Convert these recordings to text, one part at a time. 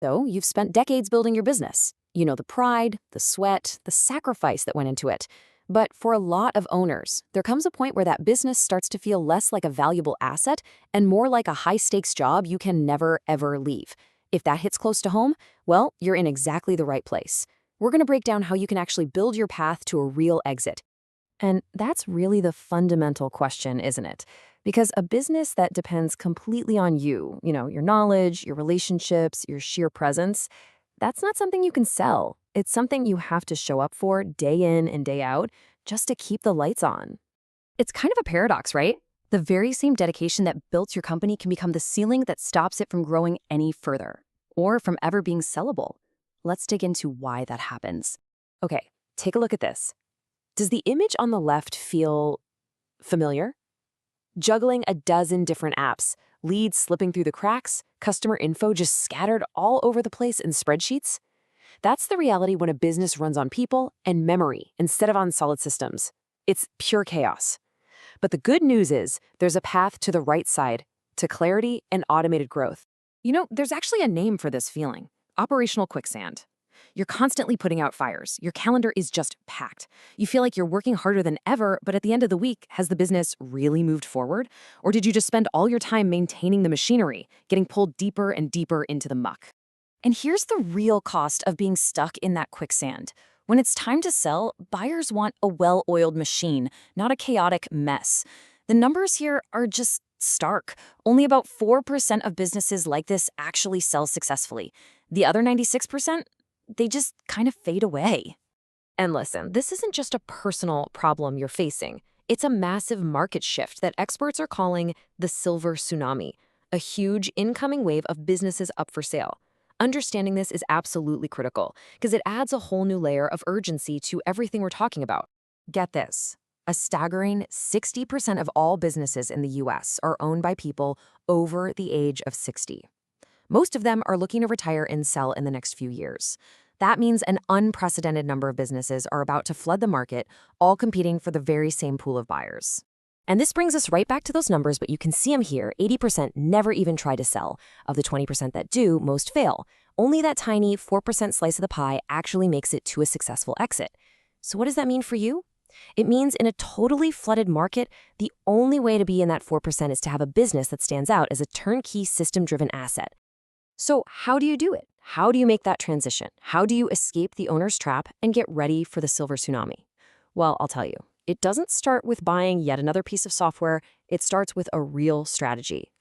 So you've spent decades building your business. You know the pride, the sweat, the sacrifice that went into it. But for a lot of owners, there comes a point where that business starts to feel less like a valuable asset and more like a high-stakes job you can never, ever leave. If that hits close to home, well, you're in exactly the right place. We're going to break down how you can actually build your path to a real exit. And that's really the fundamental question, isn't it? Because a business that depends completely on you, your knowledge, your relationships, your sheer presence, that's not something you can sell. It's something you have to show up for day in and day out just to keep the lights on. It's kind of a paradox, right? The very same dedication that built your company can become the ceiling that stops it from growing any further or from ever being sellable. Let's dig into why that happens. Okay, take a look at this. Does the image on the left feel familiar? Juggling a dozen different apps, leads slipping through the cracks, customer info just scattered all over the place in spreadsheets? That's the reality when a business runs on people and memory instead of on solid systems. It's pure chaos. But the good news is there's a path to the right side, to clarity and automated growth. There's actually a name for this feeling: operational quicksand. You're constantly putting out fires. Your calendar is just packed. You feel like you're working harder than ever, but at the end of the week, has the business really moved forward? Or did you just spend all your time maintaining the machinery, getting pulled deeper and deeper into the muck? And here's the real cost of being stuck in that quicksand. When it's time to sell, buyers want a well-oiled machine, not a chaotic mess. The numbers here are just stark. Only about 4% of businesses like this actually sell successfully. The other 96%? They just kind of fade away. And listen, this isn't just a personal problem you're facing. It's a massive market shift that experts are calling the Silver Tsunami, a huge incoming wave of businesses up for sale. Understanding this is absolutely critical because it adds a whole new layer of urgency to everything we're talking about. Get this. A staggering 60% of all businesses in the US are owned by people over the age of 60. Most of them are looking to retire and sell in the next few years. That means an unprecedented number of businesses are about to flood the market, all competing for the very same pool of buyers. And this brings us right back to those numbers, but you can see them here. 80% never even try to sell. Of the 20% that do, most fail. Only that tiny 4% slice of the pie actually makes it to a successful exit. So what does that mean for you? It means in a totally flooded market, the only way to be in that 4% is to have a business that stands out as a turnkey system-driven asset. So how do you do it? How do you make that transition? How do you escape the owner's trap and get ready for the Silver Tsunami? Well, I'll tell you, it doesn't start with buying yet another piece of software. It starts with a real strategy.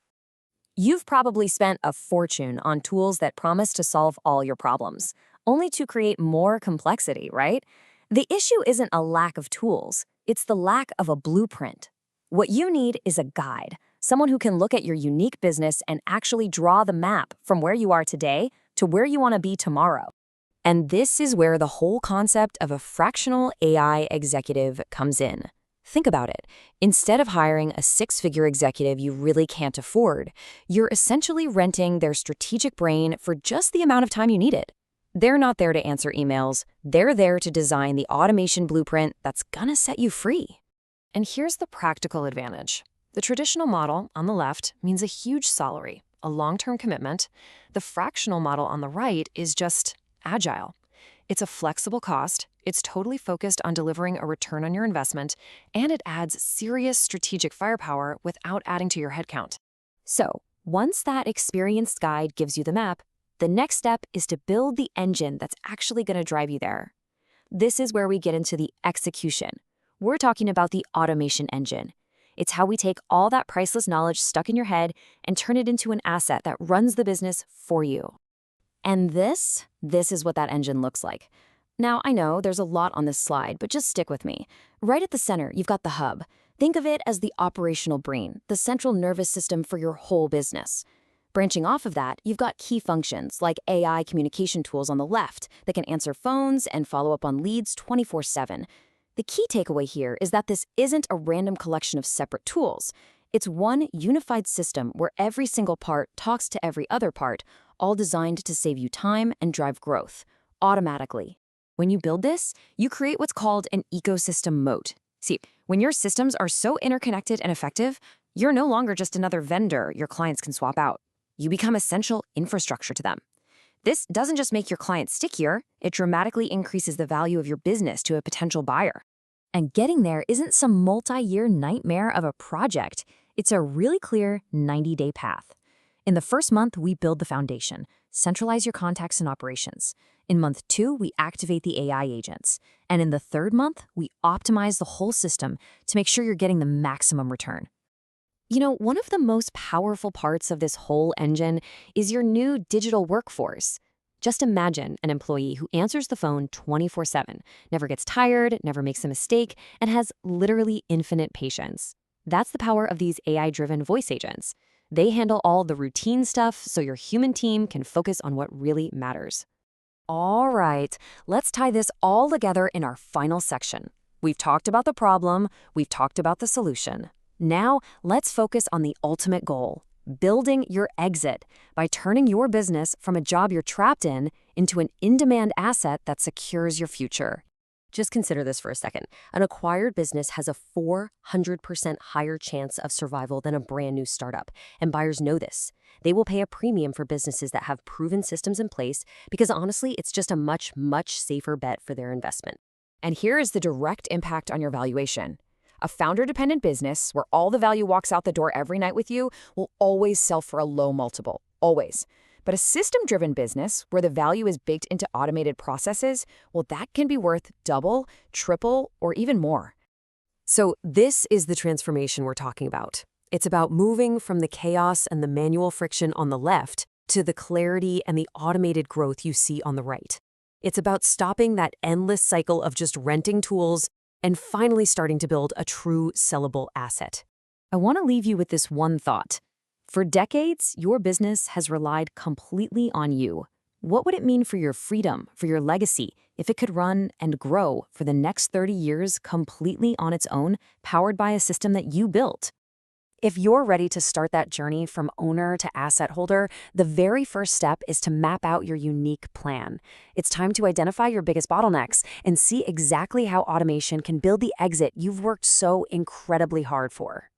You've probably spent a fortune on tools that promise to solve all your problems, only to create more complexity, right? The issue isn't a lack of tools. It's the lack of a blueprint. What you need is a guide. Someone who can look at your unique business and actually draw the map from where you are today to where you want to be tomorrow. And this is where the whole concept of a fractional AI executive comes in. Think about it. Instead of hiring a six-figure executive you really can't afford, you're essentially renting their strategic brain for just the amount of time you need it. They're not there to answer emails. They're there to design the automation blueprint that's gonna set you free. And here's the practical advantage. The traditional model on the left means a huge salary, a long-term commitment. The fractional model on the right is just agile. It's a flexible cost, it's totally focused on delivering a return on your investment, and it adds serious strategic firepower without adding to your headcount. So, once that experienced guide gives you the map, the next step is to build the engine that's actually going to drive you there. This is where we get into the execution. We're talking about the automation engine. It's how we take all that priceless knowledge stuck in your head and turn it into an asset that runs the business for you. And this is what that engine looks like. Now, I know there's a lot on this slide, but just stick with me. Right at the center, you've got the hub. Think of it as the operational brain, the central nervous system for your whole business. Branching off of that, you've got key functions like AI communication tools on the left that can answer phones and follow up on leads 24/7. The key takeaway here is that this isn't a random collection of separate tools. It's one unified system where every single part talks to every other part, all designed to save you time and drive growth, automatically. When you build this, you create what's called an ecosystem moat. See, when your systems are so interconnected and effective, you're no longer just another vendor your clients can swap out. You become essential infrastructure to them. This doesn't just make your client stickier, it dramatically increases the value of your business to a potential buyer. And getting there isn't some multi-year nightmare of a project. It's a really clear 90-day path. In the first month, we build the foundation, centralize your contacts and operations. In month 2, we activate the AI agents. And in the third month, we optimize the whole system to make sure you're getting the maximum return. You know, one of the most powerful parts of this whole engine is your new digital workforce. Just imagine an employee who answers the phone 24/7, never gets tired, never makes a mistake, and has literally infinite patience. That's the power of these AI-driven voice agents. They handle all the routine stuff so your human team can focus on what really matters. All right, let's tie this all together in our final section. We've talked about the problem, we've talked about the solution. Now, let's focus on the ultimate goal, building your exit by turning your business from a job you're trapped in into an in-demand asset that secures your future. Just consider this for a second. An acquired business has a 400% higher chance of survival than a brand new startup, and buyers know this. They will pay a premium for businesses that have proven systems in place because honestly, it's just a much, much safer bet for their investment. And here is the direct impact on your valuation. A founder-dependent business where all the value walks out the door every night with you will always sell for a low multiple, always. But a system-driven business where the value is baked into automated processes, well, that can be worth double, triple, or even more. So this is the transformation we're talking about. It's about moving from the chaos and the manual friction on the left to the clarity and the automated growth you see on the right. It's about stopping that endless cycle of just renting tools and finally starting to build a true sellable asset. I want to leave you with this one thought. For decades, your business has relied completely on you. What would it mean for your freedom, for your legacy, if it could run and grow for the next 30 years completely on its own, powered by a system that you built? If you're ready to start that journey from owner to asset holder, the very first step is to map out your unique plan. It's time to identify your biggest bottlenecks and see exactly how automation can build the exit you've worked so incredibly hard for.